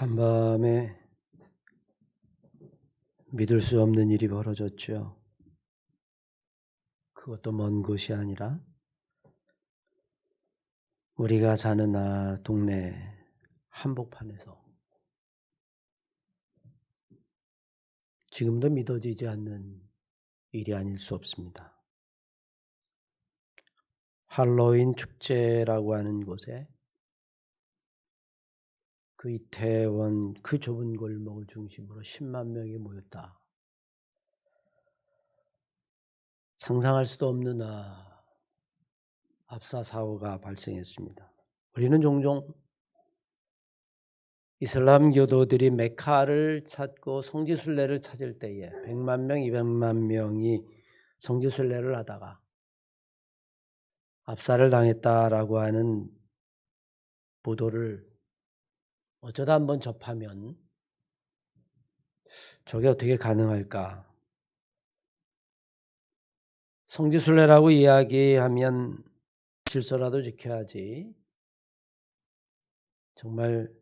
간밤에 믿을 수 없는 일이 벌어졌죠. 그것도 먼 곳이 아니라 우리가 사는 동네 한복판에서 지금도 믿어지지 않는 일이 아닐 수 없습니다. 할로윈 축제라고 하는 곳에 그 이태원 그 좁은 골목을 중심으로 10만 명이 모였다. 상상할 수도 없는 압사 사고가 발생했습니다. 우리는 종종 이슬람 교도들이 메카를 찾고 성지순례를 찾을 때에 100만 명, 200만 명이 성지순례를 하다가 압사를 당했다라고 하는 보도를 어쩌다 한번 접하면 저게 어떻게 가능할까? 성지순례라고 이야기하면 질서라도 지켜야지. 정말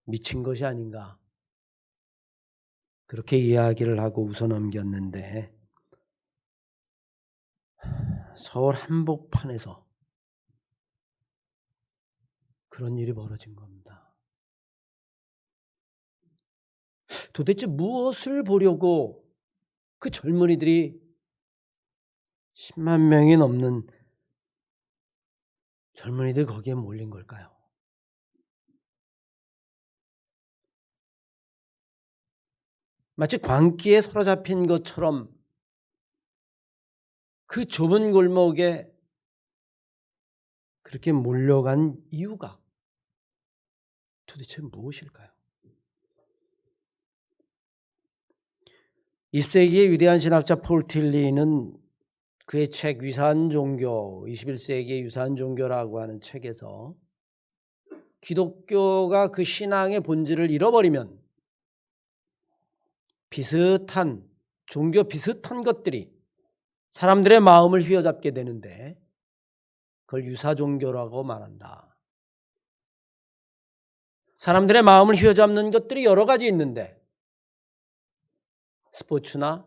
미친 것이 아닌가? 그렇게 이야기를 하고 웃어 넘겼는데 서울 한복판에서 그런 일이 벌어진 겁니다. 도대체 무엇을 보려고 그 젊은이들이 10만 명이 넘는 젊은이들 거기에 몰린 걸까요? 마치 광기에 사로잡힌 것처럼 그 좁은 골목에 그렇게 몰려간 이유가 도대체 무엇일까요? 20세기의 위대한 신학자 폴 틸리는 그의 책 위대한 종교, 21세기의 유사한 종교라고 하는 책에서 기독교가 그 신앙의 본질을 잃어버리면 비슷한 종교 비슷한 것들이 사람들의 마음을 휘어잡게 되는데 그걸 유사 종교라고 말한다. 사람들의 마음을 휘어잡는 것들이 여러 가지 있는데 스포츠나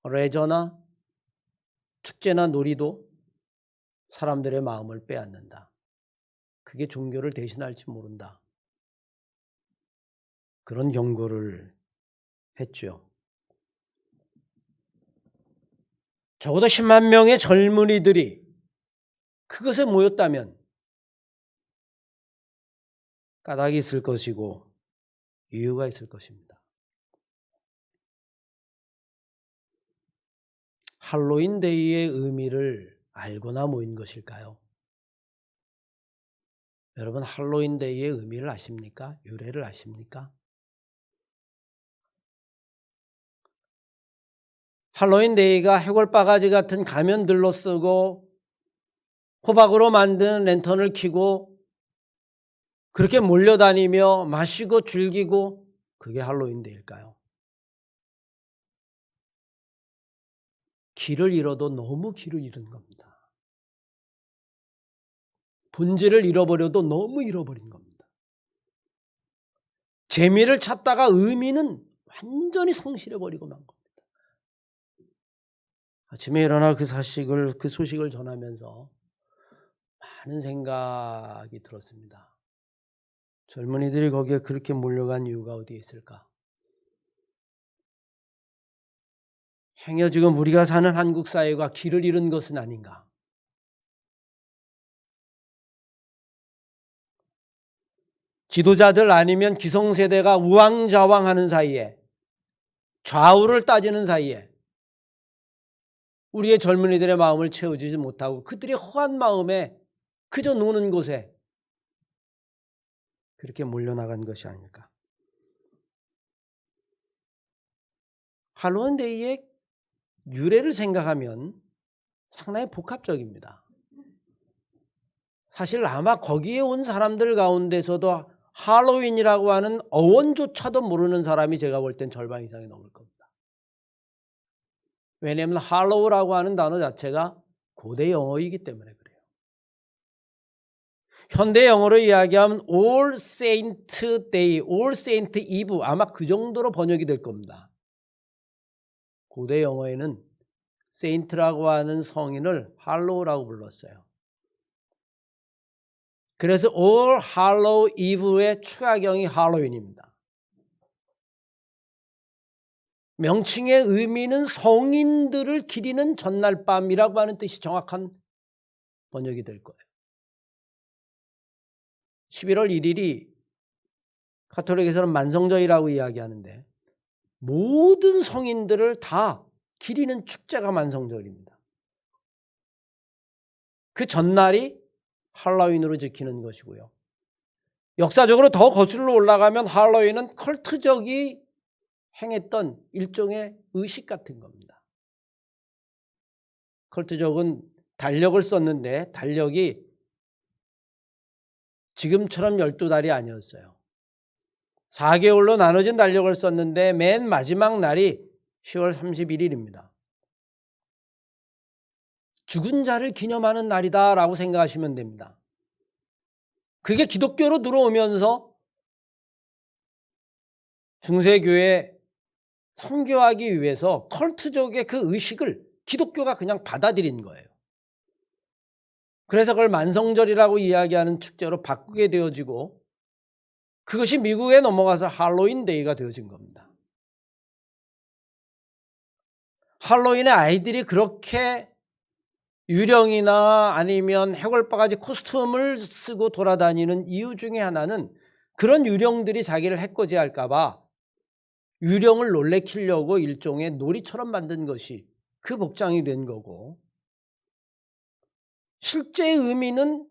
레저나 축제나 놀이도 사람들의 마음을 빼앗는다. 그게 종교를 대신할지 모른다. 그런 경고를 했죠. 적어도 10만 명의 젊은이들이 그것에 모였다면 까닭이 있을 것이고 이유가 있을 것입니다. 할로윈 데이의 의미를 알고나 모인 것일까요? 여러분 할로윈 데이의 의미를 아십니까? 유래를 아십니까? 할로윈 데이가 해골바가지 같은 가면들로 쓰고 호박으로 만든 랜턴을 켜고 그렇게 몰려다니며 마시고 즐기고 그게 할로윈 데이일까요? 길을 잃어도 너무 길을 잃은 겁니다. 본질을 잃어버려도 너무 잃어버린 겁니다. 재미를 찾다가 의미는 완전히 성실해버리고 만 겁니다. 아침에 일어나 그 소식을 전하면서 많은 생각이 들었습니다. 젊은이들이 거기에 그렇게 몰려간 이유가 어디에 있을까? 행여 지금 우리가 사는 한국 사회가 길을 잃은 것은 아닌가? 지도자들 아니면 기성세대가 우왕좌왕하는 사이에 좌우를 따지는 사이에 우리의 젊은이들의 마음을 채워주지 못하고 그들이 허한 마음에 그저 노는 곳에 그렇게 몰려나간 것이 아닐까? 할로윈 데이의 유래를 생각하면 상당히 복합적입니다. 사실 아마 거기에 온 사람들 가운데서도 할로윈이라고 하는 어원조차도 모르는 사람이 제가 볼 땐 절반 이상이 넘을 겁니다. 왜냐하면 할로우라고 하는 단어 자체가 고대 영어이기 때문에 그래요. 현대 영어로 이야기하면 All Saint Day, All Saint Eve 아마 그 정도로 번역이 될 겁니다. 고대 영어에는 세인트라고 하는 성인을 할로우라고 불렀어요. 그래서 All Hallow Eve의 추가경이 할로윈입니다. 명칭의 의미는 성인들을 기리는 전날 밤이라고 하는 뜻이 정확한 번역이 될 거예요. 11월 1일이 가톨릭에서는 만성절이라고 이야기하는데 모든 성인들을 다 기리는 축제가 만성절입니다. 그 전날이 할로윈으로 지키는 것이고요. 역사적으로 더 거슬러 올라가면 할로윈은 컬트적이 행했던 일종의 의식 같은 겁니다. 컬트적은 달력을 썼는데 달력이 지금처럼 12달이 아니었어요. 4개월로 나눠진 달력을 썼는데 맨 마지막 날이 10월 31일입니다. 죽은 자를 기념하는 날이다라고 생각하시면 됩니다. 그게 기독교로 들어오면서 중세교회 선교하기 위해서 컬트족의 그 의식을 기독교가 그냥 받아들인 거예요. 그래서 그걸 만성절이라고 이야기하는 축제로 바꾸게 되어지고 그것이 미국에 넘어가서 할로윈 데이가 되어진 겁니다. 할로윈에 아이들이 그렇게 유령이나 아니면 해골바가지 코스튬을 쓰고 돌아다니는 이유 중에 하나는 그런 유령들이 자기를 해코지할까 봐 유령을 놀래키려고 일종의 놀이처럼 만든 것이 그 복장이 된 거고, 실제 의미는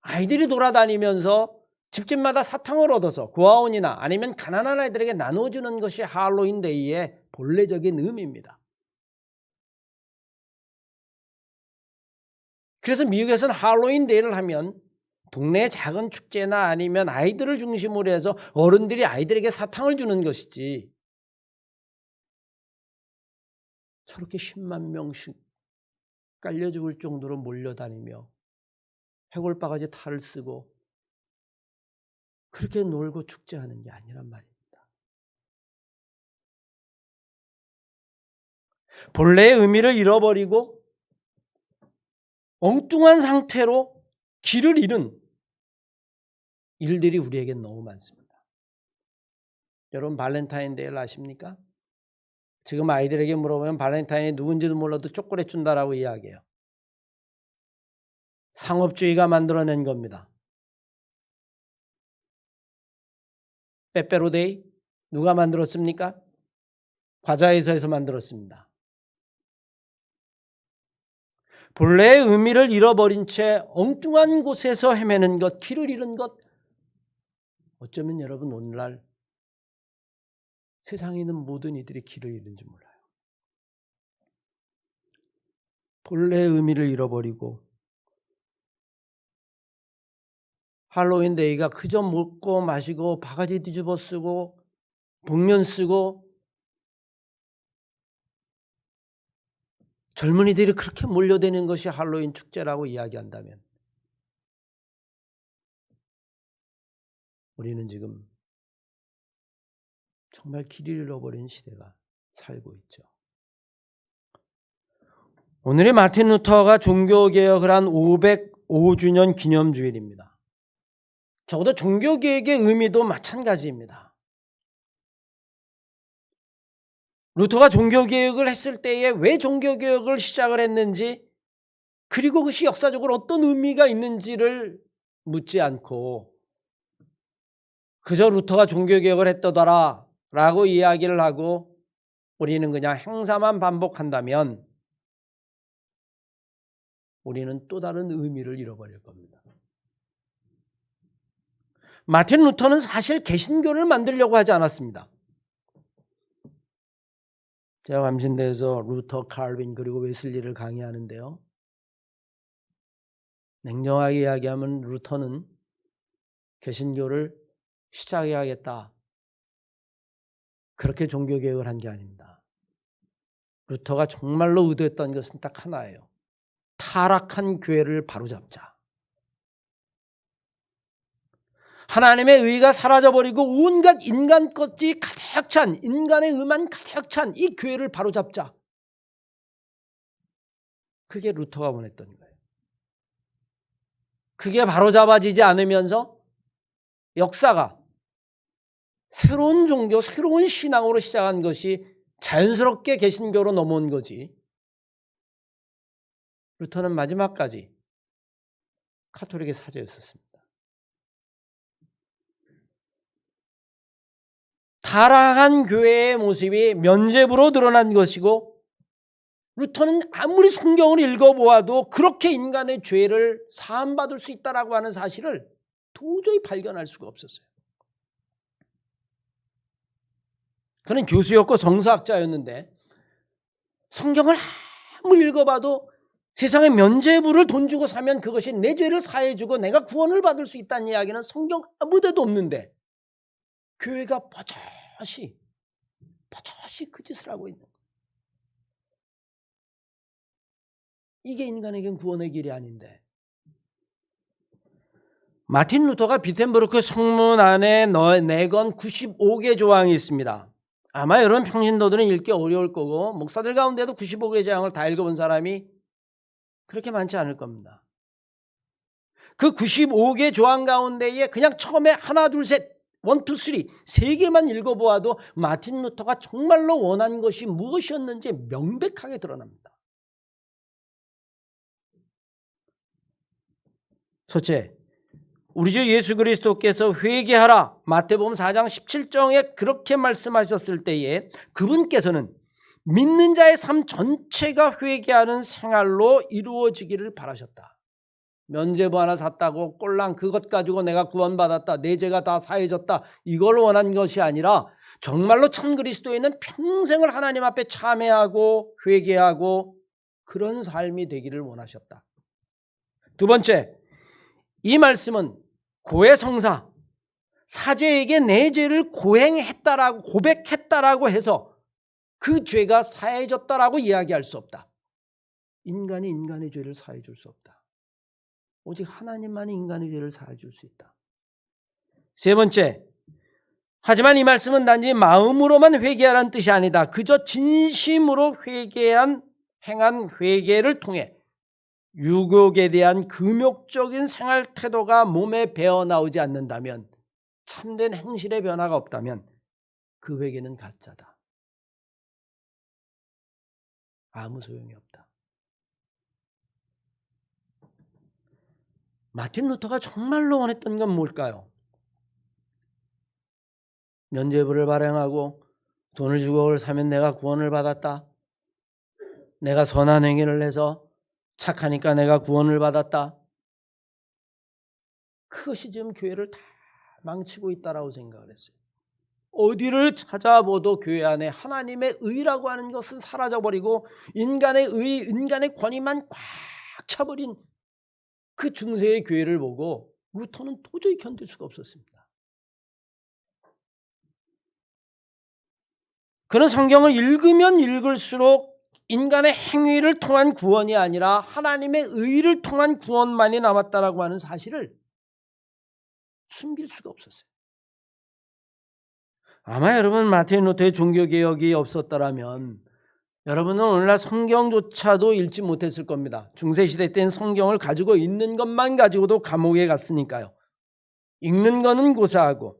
아이들이 돌아다니면서 집집마다 사탕을 얻어서 고아원이나 아니면 가난한 아이들에게 나눠주는 것이 할로윈 데이의 본래적인 의미입니다. 그래서 미국에서는 할로윈 데이를 하면 동네 작은 축제나 아니면 아이들을 중심으로 해서 어른들이 아이들에게 사탕을 주는 것이지 저렇게 10만 명씩 깔려 죽을 정도로 몰려다니며 해골바가지 탈을 쓰고 그렇게 놀고 축제하는 게 아니란 말입니다. 본래의 의미를 잃어버리고 엉뚱한 상태로 길을 잃은 일들이 우리에겐 너무 많습니다. 여러분 발렌타인데이를 아십니까? 지금 아이들에게 물어보면 발렌타인이 누군지도 몰라도 초콜릿 준다라고 이야기해요. 상업주의가 만들어낸 겁니다. 빼빼로데이 누가 만들었습니까? 과자회사에서 만들었습니다. 본래의 의미를 잃어버린 채 엉뚱한 곳에서 헤매는 것, 길을 잃은 것, 어쩌면 여러분 오늘날 세상에 있는 모든 이들이 길을 잃은지 몰라요. 본래의 의미를 잃어버리고 할로윈 데이가 그저 먹고 마시고 바가지 뒤집어 쓰고 복면 쓰고 젊은이들이 그렇게 몰려드는 것이 할로윈 축제라고 이야기한다면 우리는 지금 정말 길을 잃어버린 시대가 살고 있죠. 오늘이 마틴 루터가 종교개혁을 한 505주년 기념주일입니다. 적어도 종교개혁의 의미도 마찬가지입니다. 루터가 종교개혁을 했을 때에 왜 종교개혁을 시작을 했는지 그리고 그것이 역사적으로 어떤 의미가 있는지를 묻지 않고 그저 루터가 종교개혁을 했더더라 라고 이야기를 하고 우리는 그냥 행사만 반복한다면 우리는 또 다른 의미를 잃어버릴 겁니다. 마틴 루터는 사실 개신교를 만들려고 하지 않았습니다. 제가 감신대에서 루터, 칼빈 그리고 웨슬리를 강의하는데요. 냉정하게 이야기하면 루터는 개신교를 시작해야겠다. 그렇게 종교개혁을 한 게 아닙니다. 루터가 정말로 의도했던 것은 딱 하나예요. 타락한 교회를 바로잡자. 하나님의 의가 사라져버리고 온갖 인간 것이 가득 찬, 인간의 의만 가득 찬 이 교회를 바로잡자. 그게 루터가 원했던 거예요. 그게 바로잡아지지 않으면서 역사가 새로운 종교, 새로운 신앙으로 시작한 것이 자연스럽게 개신교로 넘어온 거지. 루터는 마지막까지 카톨릭의 사제였었습니다. 타락한 교회의 모습이 면죄부로 드러난 것이고, 루터는 아무리 성경을 읽어보아도 그렇게 인간의 죄를 사함받을 수 있다라고 하는 사실을 도저히 발견할 수가 없었어요. 그는 교수였고 성서학자였는데 성경을 아무리 읽어봐도 세상에 면죄부를 돈 주고 사면 그것이 내 죄를 사해주고 내가 구원을 받을 수 있다는 이야기는 성경 아무 데도 없는데 교회가 버젓이 그 짓을 하고 있는 거예요. 이게 인간에겐 구원의 길이 아닌데. 마틴 루터가 비텐부르크 성문 안에 내건 95개 조항이 있습니다. 아마 여러분 평신도들은 읽기 어려울 거고 목사들 가운데도 95개 조항을 다 읽어본 사람이 그렇게 많지 않을 겁니다. 그 95개 조항 가운데에 그냥 처음에 하나 둘 셋 1, 2, 3 세 개만 읽어보아도 마틴 루터가 정말로 원한 것이 무엇이었는지 명백하게 드러납니다. 첫째, 우리 주 예수 그리스도께서 회개하라 마태복음 4장 17절에 그렇게 말씀하셨을 때에 그분께서는 믿는 자의 삶 전체가 회개하는 생활로 이루어지기를 바라셨다. 면죄부 하나 샀다고 꼴랑 그것 가지고 내가 구원받았다, 내 죄가 다 사해졌다, 이걸 원한 것이 아니라 정말로 참 그리스도인은 평생을 하나님 앞에 참회하고 회개하고 그런 삶이 되기를 원하셨다. 두 번째, 이 말씀은 고해성사, 사제에게 내 죄를 고행했다라고 고백했다라고 해서 그 죄가 사해졌다라고 이야기할 수 없다. 인간이 인간의 죄를 사해 줄 수 없다. 오직 하나님만이 인간의 죄를 사해 줄 수 있다. 세 번째, 하지만 이 말씀은 단지 마음으로만 회개하라는 뜻이 아니다. 그저 진심으로 행한 회개를 통해 유욕에 대한 금욕적인 생활 태도가 몸에 배어나오지 않는다면, 참된 행실의 변화가 없다면 그 회개는 가짜다. 아무 소용이 없다. 마틴 루터가 정말로 원했던 건 뭘까요? 면죄부를 발행하고 돈을 주고 그걸 사면 내가 구원을 받았다. 내가 선한 행위를 해서 착하니까 내가 구원을 받았다. 그것이 지금 교회를 다 망치고 있다라고 생각을 했어요. 어디를 찾아봐도 교회 안에 하나님의 의라고 하는 것은 사라져버리고 인간의 의, 인간의 권위만 꽉 차버린 그 중세의 교회를 보고 루터는 도저히 견딜 수가 없었습니다. 그는 성경을 읽으면 읽을수록 인간의 행위를 통한 구원이 아니라 하나님의 의를 통한 구원만이 남았다라고 하는 사실을 숨길 수가 없었어요. 아마 여러분 마틴 루터의 종교개혁이 없었더라면 여러분은 오늘날 성경조차도 읽지 못했을 겁니다. 중세시대 때는 성경을 가지고 있는 것만 가지고도 감옥에 갔으니까요. 읽는 거는 고사하고.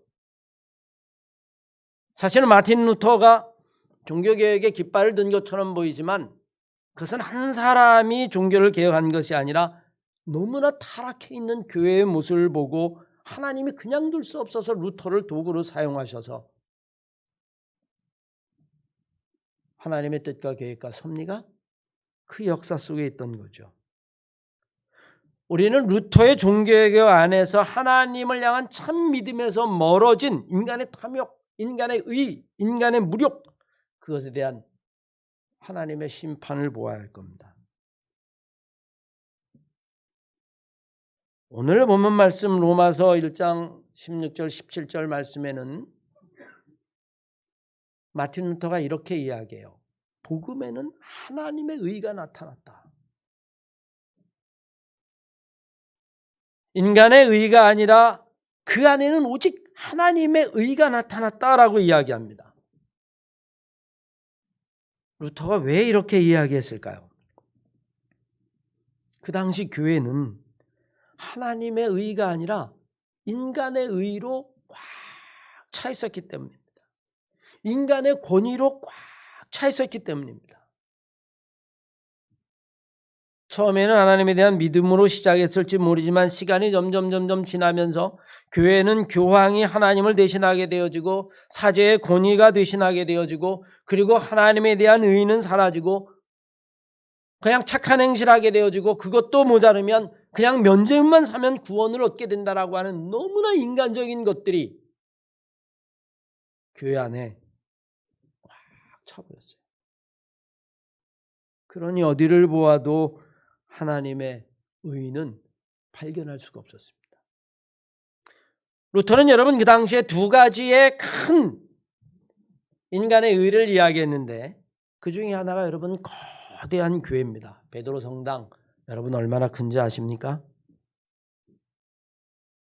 사실은 마틴 루터가 종교개혁에 깃발을 든 것처럼 보이지만 그것은 한 사람이 종교를 개혁한 것이 아니라 너무나 타락해 있는 교회의 모습을 보고 하나님이 그냥 둘 수 없어서 루터를 도구로 사용하셔서 하나님의 뜻과 계획과 섭리가 그 역사 속에 있던 거죠. 우리는 루터의 종교개혁 안에서 하나님을 향한 참 믿음에서 멀어진 인간의 탐욕, 인간의 의, 인간의 무력, 그것에 대한 하나님의 심판을 보아야 할 겁니다. 오늘 본문 말씀 로마서 1장 16절 17절 말씀에는 마틴 루터가 이렇게 이야기해요. 복음에는 하나님의 의가 나타났다. 인간의 의가 아니라 그 안에는 오직 하나님의 의가 나타났다라고 이야기합니다. 루터가 왜 이렇게 이야기했을까요? 그 당시 교회는 하나님의 의가 아니라 인간의 의로 꽉 차 있었기 때문입니다. 인간의 권위로 꽉 차 있었기 때문입니다. 처음에는 하나님에 대한 믿음으로 시작했을지 모르지만 시간이 점점 지나면서 교회는 교황이 하나님을 대신하게 되어지고 사제의 권위가 대신하게 되어지고 그리고 하나님에 대한 의는 사라지고 그냥 착한 행실을 하게 되어지고 그것도 모자르면 그냥 면죄음만 사면 구원을 얻게 된다라고 하는 너무나 인간적인 것들이 교회 안에 꽉 차버렸어요. 그러니 어디를 보아도 하나님의 의는 발견할 수가 없었습니다. 루터는 여러분 그 당시에 두 가지의 큰 인간의 의를 이야기했는데 그 중에 하나가 여러분 거대한 교회입니다. 베드로 성당 여러분 얼마나 큰지 아십니까?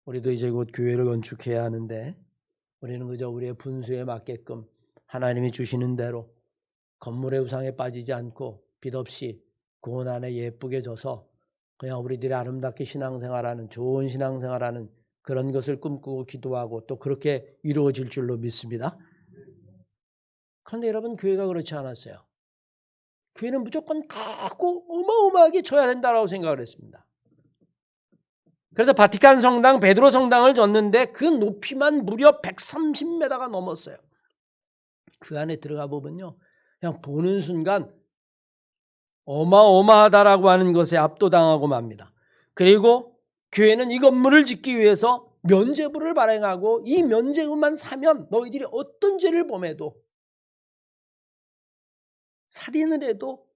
우리도 이제 곧 교회를 건축해야 하는데 우리는 그저 우리의 분수에 맞게끔 하나님이 주시는 대로 건물의 우상에 빠지지 않고 빚 없이 구원 안에 예쁘게 져서 그냥 우리들이 아름답게 신앙생활하는 좋은 신앙생활하는 그런 것을 꿈꾸고 기도하고 또 그렇게 이루어질 줄로 믿습니다. 그런데 여러분 교회가 그렇지 않았어요. 교회는 무조건 크고 어마어마하게 져야 된다고 생각을 했습니다. 그래서 바티칸 성당, 베드로 성당을 졌는데 그 높이만 무려 130m가 넘었어요. 그 안에 들어가 보면요. 그냥 보는 순간 어마어마하다라고 하는 것에 압도당하고 맙니다. 그리고 교회는 이 건물을 짓기 위해서 면죄부를 발행하고 이 면죄부만 사면 너희들이 어떤 죄를 범해도 살인을 해도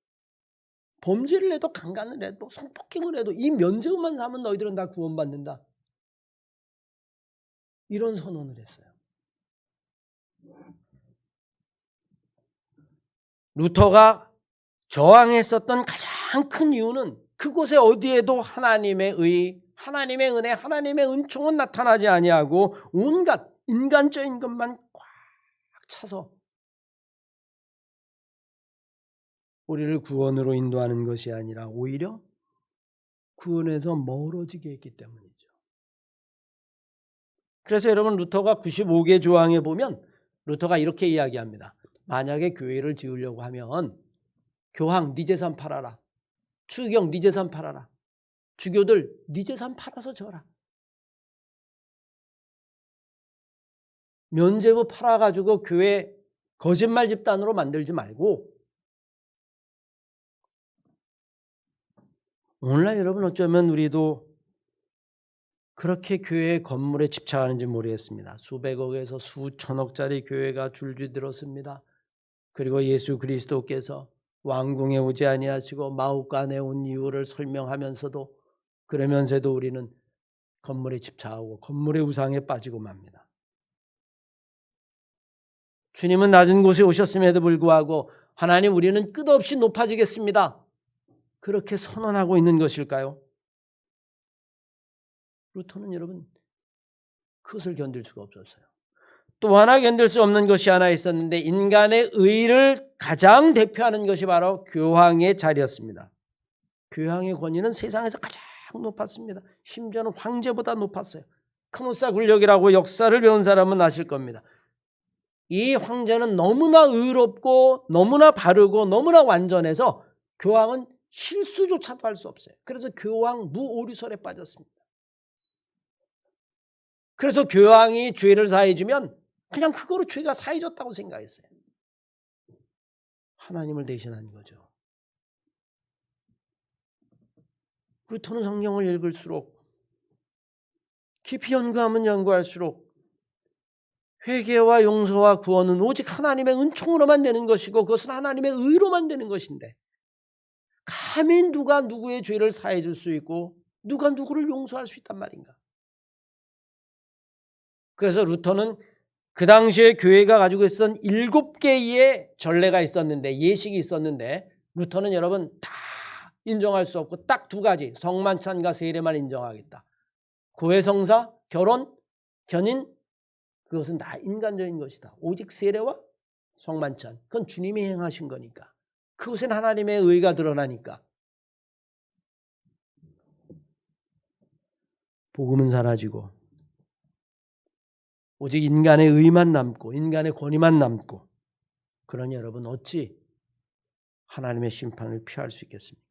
범죄를 해도 강간을 해도 성폭행을 해도 이 면죄부만 사면 너희들은 다 구원받는다. 이런 선언을 했어요. 루터가 저항했었던 가장 큰 이유는 그곳에 어디에도 하나님의 의, 하나님의 은혜, 하나님의 은총은 나타나지 아니하고 온갖 인간적인 것만 꽉 차서 우리를 구원으로 인도하는 것이 아니라 오히려 구원에서 멀어지게 했기 때문이죠. 그래서 여러분 루터가 95개 조항에 보면 루터가 이렇게 이야기합니다. 만약에 교회를 지으려고 하면 교황 네 재산 팔아라. 추경 네 재산 팔아라. 주교들 네 재산 팔아서 져라. 면죄부 팔아가지고 교회 거짓말 집단으로 만들지 말고 오늘날 여러분 어쩌면 우리도 그렇게 교회 건물에 집착하는지 모르겠습니다. 수백억에서 수천억짜리 교회가 줄줄 들었습니다. 그리고 예수 그리스도께서 왕궁에 오지 아니하시고 마옥간에 온 이유를 설명하면서도 그러면서도 우리는 건물에 집착하고 건물의 우상에 빠지고 맙니다. 주님은 낮은 곳에 오셨음에도 불구하고 하나님 우리는 끝없이 높아지겠습니다. 그렇게 선언하고 있는 것일까요? 루터는 여러분 그것을 견딜 수가 없었어요. 또 하나 견딜 수 없는 것이 하나 있었는데 인간의 의를 가장 대표하는 것이 바로 교황의 자리였습니다. 교황의 권위는 세상에서 가장 높았습니다. 심지어는 황제보다 높았어요. 크노사 굴력이라고 역사를 배운 사람은 아실 겁니다. 이 황제는 너무나 의롭고 너무나 바르고 너무나 완전해서 교황은 실수조차도 할 수 없어요. 그래서 교황 무오류설에 빠졌습니다. 그래서 교황이 죄를 사해주면 그냥 그거로 죄가 사해졌다고 생각했어요. 하나님을 대신한 거죠. 루터는 성경을 읽을수록 깊이 연구하면 연구할수록 회개와 용서와 구원은 오직 하나님의 은총으로만 되는 것이고 그것은 하나님의 의로만 되는 것인데 감히 누가 누구의 죄를 사해 줄 수 있고 누가 누구를 용서할 수 있단 말인가. 그래서 루터는 그 당시에 교회가 가지고 있었던 7개의 전례가 있었는데 예식이 있었는데 루터는 여러분 다 인정할 수 없고 딱 2가지 성만찬과 세례만 인정하겠다. 고해성사, 결혼, 견인 그것은 다 인간적인 것이다. 오직 세례와 성만찬 그건 주님이 행하신 거니까. 그것은 하나님의 의가 드러나니까. 복음은 사라지고 오직 인간의 의만 남고 인간의 권위만 남고 그러니 여러분 어찌 하나님의 심판을 피할 수 있겠습니까?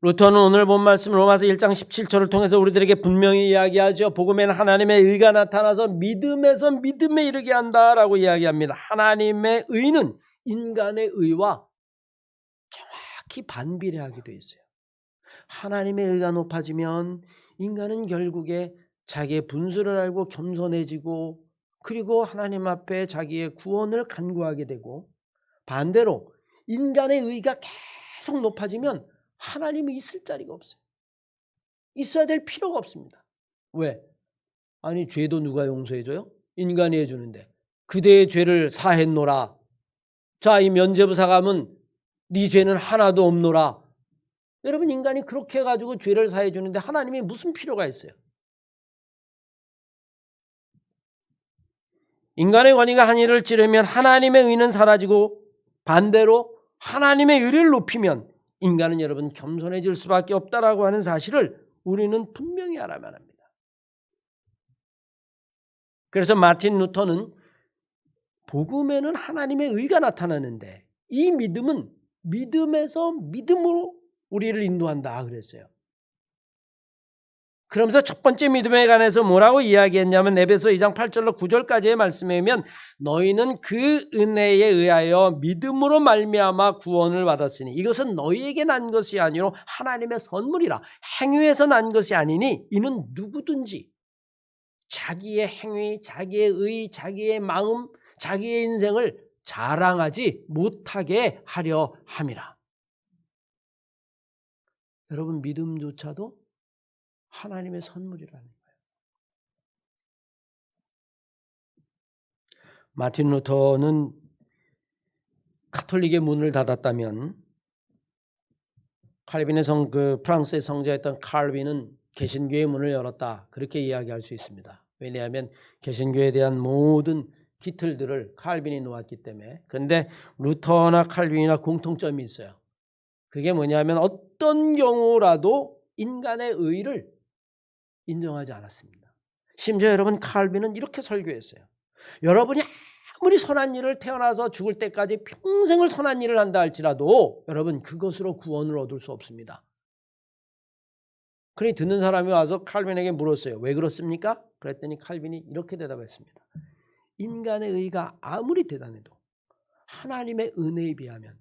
루터는 오늘 본 말씀 로마서 1장 17절을 통해서 우리들에게 분명히 이야기하죠. 복음에는 하나님의 의가 나타나서 믿음에서 믿음에 이르게 한다라고 이야기합니다. 하나님의 의는 인간의 의와 정확히 반비례하게 되어 있어요. 하나님의 의가 높아지면 인간은 결국에 자기의 분수를 알고 겸손해지고 그리고 하나님 앞에 자기의 구원을 간구하게 되고 반대로 인간의 의가 계속 높아지면 하나님이 있을 자리가 없어요. 있어야 될 필요가 없습니다. 왜? 아니 죄도 누가 용서해줘요? 인간이 해주는데 그대의 죄를 사했노라. 자, 이 면죄부 사감은 네 죄는 하나도 없노라. 여러분 인간이 그렇게 해가지고 죄를 사해주는데 하나님이 무슨 필요가 있어요? 인간의 권위가 한 일을 찌르면 하나님의 의는 사라지고 반대로 하나님의 의를 높이면 인간은 여러분 겸손해질 수밖에 없다라고 하는 사실을 우리는 분명히 알아야만 합니다. 그래서 마틴 루터는 복음에는 하나님의 의가 나타나는데 이 믿음은 믿음에서 믿음으로 우리를 인도한다 그랬어요. 그러면서 첫 번째 믿음에 관해서 뭐라고 이야기했냐면 에베소 2장 8절로 9절까지의 말씀에 보면 너희는 그 은혜에 의하여 믿음으로 말미암아 구원을 받았으니 이것은 너희에게 난 것이 아니요 하나님의 선물이라. 행위에서 난 것이 아니니 이는 누구든지 자기의 행위, 자기의 의, 자기의 마음, 자기의 인생을 자랑하지 못하게 하려 함이라. 여러분 믿음조차도 하나님의 선물이라는 거예요. 마틴 루터는 카톨릭의 문을 닫았다면 칼빈의 프랑스의 성자였던 칼빈은 개신교의 문을 열었다. 그렇게 이야기할 수 있습니다. 왜냐하면 개신교에 대한 모든 기틀들을 칼빈이 놓았기 때문에. 그런데 루터나 칼빈이나 공통점이 있어요. 그게 뭐냐면 어떤 경우라도 인간의 의를 인정하지 않았습니다. 심지어 여러분 칼빈은 이렇게 설교했어요. 여러분이 아무리 선한 일을 태어나서 죽을 때까지 평생을 선한 일을 한다 할지라도 여러분 그것으로 구원을 얻을 수 없습니다. 그러니 듣는 사람이 와서 칼빈에게 물었어요. 왜 그렇습니까? 그랬더니 칼빈이 이렇게 대답했습니다. 인간의 의가 아무리 대단해도 하나님의 은혜에 비하면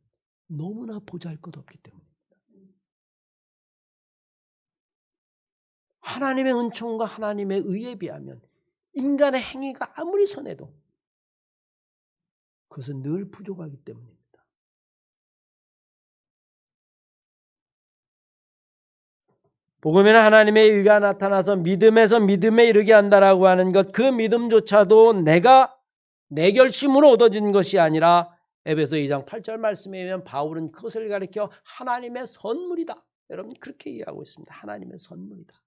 너무나 보잘것없기 때문입니다. 하나님의 은총과 하나님의 의에 비하면 인간의 행위가 아무리 선해도 그것은 늘 부족하기 때문입니다. 복음에는 하나님의 의가 나타나서 믿음에서 믿음에 이르게 한다라고 하는 것, 그 믿음조차도 내가 내 결심으로 얻어진 것이 아니라 에베소 2장 8절 말씀에 의하면 바울은 그것을 가리켜 하나님의 선물이다. 여러분 그렇게 이해하고 있습니다. 하나님의 선물이다.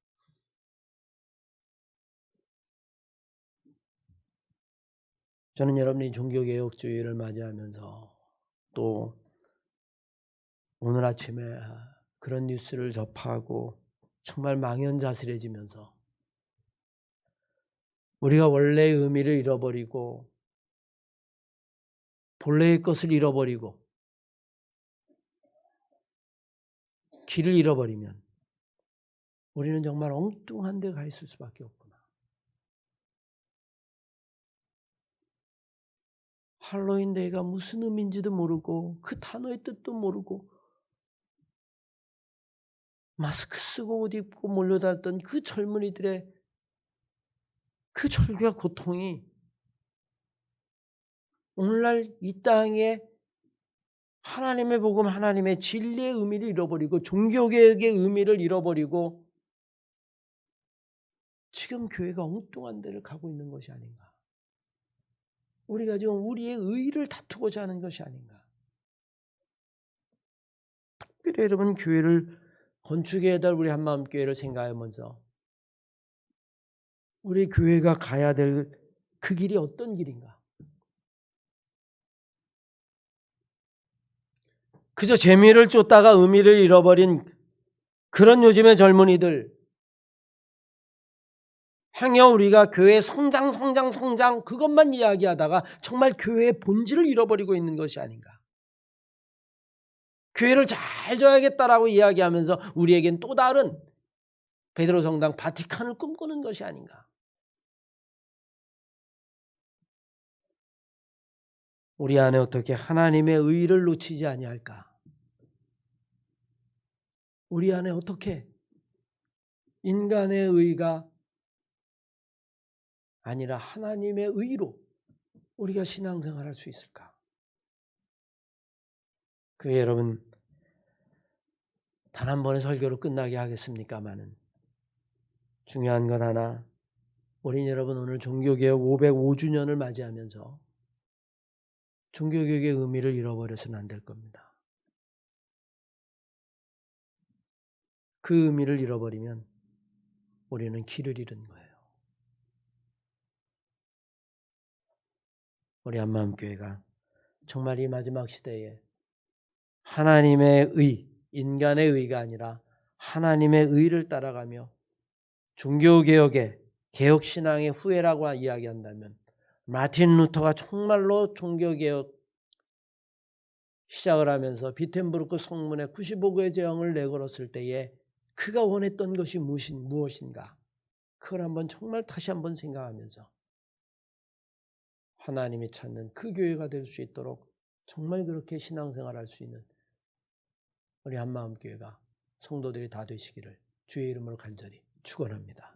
저는 여러분이 종교개혁주의를 맞이하면서 또 오늘 아침에 그런 뉴스를 접하고 정말 망연자실해지면서 우리가 원래의 의미를 잃어버리고 본래의 것을 잃어버리고 길을 잃어버리면 우리는 정말 엉뚱한 데 가 있을 수밖에 없구나. 할로윈 데이가 무슨 의미인지도 모르고 그 단어의 뜻도 모르고 마스크 쓰고 옷 입고 몰려다녔던 그 젊은이들의 그 절규와 고통이 오늘날 이 땅에 하나님의 복음, 하나님의 진리의 의미를 잃어버리고 종교개혁의 의미를 잃어버리고 지금 교회가 엉뚱한 데를 가고 있는 것이 아닌가. 우리가 지금 우리의 의의를 다투고자 하는 것이 아닌가. 특별히 여러분 교회를 건축해야 될 우리 한마음교회를 생각하면서 우리 교회가 가야 될 그 길이 어떤 길인가? 그저 재미를 쫓다가 의미를 잃어버린 그런 요즘의 젊은이들, 행여 우리가 교회 성장 그것만 이야기하다가 정말 교회의 본질을 잃어버리고 있는 것이 아닌가. 교회를 잘 져야겠다라고 이야기하면서 우리에겐 또 다른 베드로 성당 바티칸을 꿈꾸는 것이 아닌가. 우리 안에 어떻게 하나님의 의를 놓치지 아니할까? 우리 안에 어떻게 인간의 의가 아니라 하나님의 의로 우리가 신앙생활할 수 있을까? 그 여러분, 단 한 번의 설교로 끝나게 하겠습니까마는 중요한 것 하나, 우리 여러분 오늘 종교개혁 505주년을 맞이하면서 종교개혁의 의미를 잃어버려서는 안 될 겁니다. 그 의미를 잃어버리면 우리는 길을 잃은 거예요. 우리 한마음교회가 정말 이 마지막 시대에 하나님의 의, 인간의 의가 아니라 하나님의 의를 따라가며 종교개혁의 개혁신앙의 후예라고 이야기한다면 마틴 루터가 정말로 종교개혁 시작을 하면서 비텐부르크 성문에 95개의 제형을 내걸었을 때에 그가 원했던 것이 무엇인가? 그걸 한번 정말 다시 한번 생각하면서 하나님이 찾는 그 교회가 될 수 있도록 정말 그렇게 신앙생활할 수 있는 우리 한마음교회가 성도들이 다 되시기를 주의 이름으로 간절히 축원합니다.